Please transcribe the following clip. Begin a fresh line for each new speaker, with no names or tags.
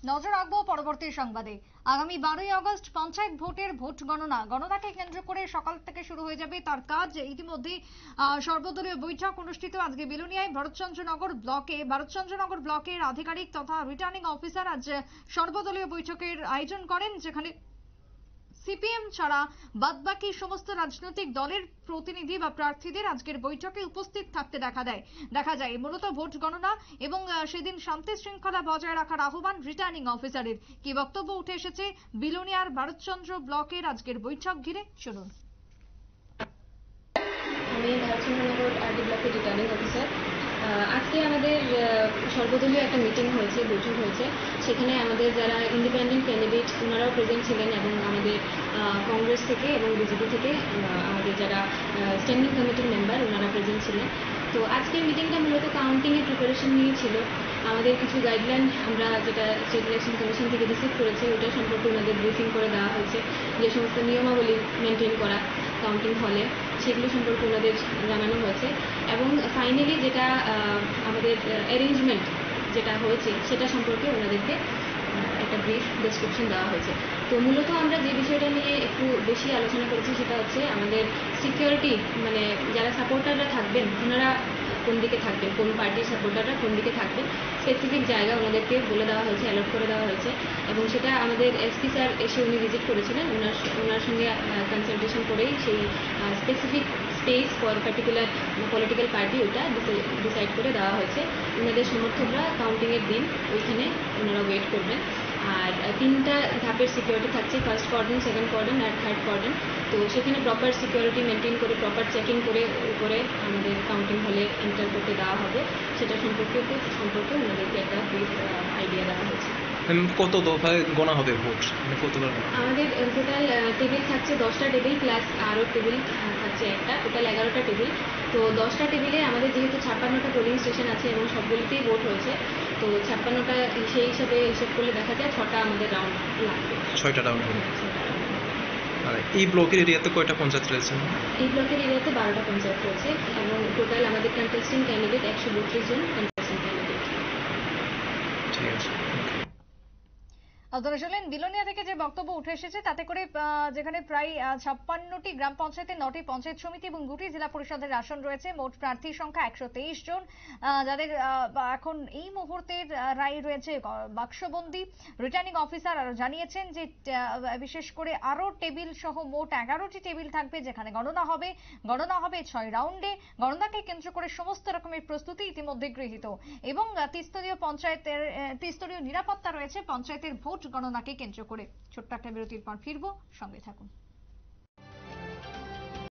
নজর রাখবো পরবর্তী সংবাদে। আগামী 12ই আগস্ট পঞ্চায়েত ভোটের ভোট গণনাকে কেন্দ্র করে সকাল থেকে শুরু হয়ে যাবে তার কাজ। ইতিমধ্যে সর্বদলীয় বৈঠক অনুষ্ঠিত আজকে বিলোনিয়ায় ভরতচন্দ্রনগর ব্লকের আধিকারিক তথা রিটার্নিং অফিসার আজ সর্বদলীয় বৈঠকের আয়োজন করেন, যেখানে সিপিএম ছাড়া বাদবাকি সমস্ত রাজনৈতিক দলের প্রতিনিধি বা প্রার্থীদের আজকের বৈঠকে উপস্থিত থাকতে দেখা যায়। মূলত ভোট গণনা এবং সেদিন শান্তি শৃঙ্খলা বজায় রাখার আহ্বান রিটার্নিং অফিসারের। কি বক্তব্য উঠে এসেছে বিলোনিয়ার ভারতচন্দ্র ব্লকের আজকের বৈঠক ঘিরে, শুনুন।
আমি ভারতচন্দ্রনগর আরডি ব্লকের রিটার্নিং অফিসার। আজকে আমাদের সর্বদলীয় একটা মিটিং হয়েছে, বৈঠক হয়েছে। সেখানে আমাদের যারা ইন্ডিপেন্ডেন্ট ক্যান্ডিডেট ওনারাও প্রেজেন্ট ছিলেন এবং আমাদের কংগ্রেস থেকে এবং বিজেপি থেকে আমাদের যারা স্ট্যান্ডিং কমিটির মেম্বার ওনারা প্রেজেন্ট ছিলেন। তো আজকের মিটিংটা মূলত কাউন্টিংয়ের প্রিপারেশন নিয়ে ছিল। আমাদের কিছু গাইডলাইন আমরা যেটা স্টেট ইলেকশন কমিশন থেকে রিসিভ করেছি ওটা সম্পর্কে ওনাদের ব্রিফিং করে দেওয়া হয়েছে। যে সমস্ত নিয়মাবলী মেনটেন করা কাউন্টিং হলে সেগুলো সম্পর্কে ওনাদের জানানো হয়েছে এবং ফাইনালি যেটা আমাদের অ্যারেঞ্জমেন্ট যেটা হয়েছে সেটা সম্পর্কে ওনাদেরকে একটা ব্রিফ ডেসক্রিপশন দেওয়া হয়েছে। তো মূলত আমরা যে বিষয়টা নিয়ে একটু বেশি আলোচনা করেছি সেটা হচ্ছে আমাদের সিকিউরিটি, মানে যারা সাপোর্টাররা থাকবেন ওনারা কোন দিকে থাকবেন, কোন পার্টির সাপোর্টাররা কোন দিকে থাকবেন, স্পেসিফিক জায়গা ওনাদেরকে বলে দেওয়া হয়েছে, অ্যালট করে দেওয়া হয়েছে এবং সেটা আমাদের এসপি স্যার এসে উনি ভিজিট করেছিলেন। ওনার সঙ্গে কনসালটেশন করেই সেই specific space for particular political party ওটা ডিসাইড করে দেওয়া হয়েছে। ওনাদের সমর্থকরা কাউন্টিংয়ের দিন ওইখানে ওনারা ওয়েট করবেন। আর 3টা ধাপের সিকিউরিটি থাকছে, ফার্স্ট কর্ডন, সেকেন্ড কর্ডন আর থার্ড কর্ডন। তো সেখানে প্রপার সিকিউরিটি মেনটেন করে প্রপার চেকিং করে উপরে আমাদের কাউন্টিং হলে এন্টার করতে দেওয়া হবে। সেটা সম্পর্কে ওনাদেরকে একটা ব্রিফ আইডিয়া দেওয়া হয়েছে।
কত দফায় গোনা হবে ভোট, কতবার?
আমাদের টোটাল টেবিল থাকছে 10টা টেবিল প্লাস আরও টেবিল থাকছে একটা, টোটাল 11টা টেবিল। তো 10টা টেবিলে আমাদের যেহেতু 56টা পোলিং স্টেশন আছে এবং সবগুলিতেই ভোট হয়েছে, তো 56টা সেই হিসাবে হিসেব করলে দেখা যায় 6টা আমাদের রাউন্ড লাগবে।
6টা রাউন্ড হবে। আর এই ব্লকের এরিয়াতে কয়টা পঞ্চায়েত রয়েছে?
এই ব্লকের এরিয়াতে 12টা পঞ্চায়েত রয়েছে এবং টোটাল আমাদের কন্টেস্টিং ক্যান্ডিডেট 132 জন কন্টেস্টিং ক্যান্ডিডেট।
ঠিক আছে।
আপনারা শুনলেন বিলোনিয়া থেকে যে বক্তব্য উঠে এসেছে, তাতে করে যেখানে প্রায় 56টি গ্রাম পঞ্চায়েতের 9টি পঞ্চায়েত সমিতি এবং 2টি জেলা পরিষদের আসন রয়েছে, মোট প্রার্থীর সংখ্যা 123 জন, যাদের এখন এই মুহূর্তের রায় রয়েছে বাক্সবন্দি। রিটার্নিং অফিসার আরো জানিয়েছেন যে বিশেষ করে আরো টেবিল সহ মোট 11টি টেবিল থাকবে, যেখানে গণনা হবে 6 রাউন্ডে। গণনাকে কেন্দ্র করে সমস্ত রকমের প্রস্তুতি ইতিমধ্যে গৃহীত এবং ত্রিস্তরীয় নিরাপত্তা রয়েছে পঞ্চায়েতের ভোট গণনাকে কেন্দ্র করে। ছোট্ট একটা বিরতির পর ফিরবো, সঙ্গে থাকুন।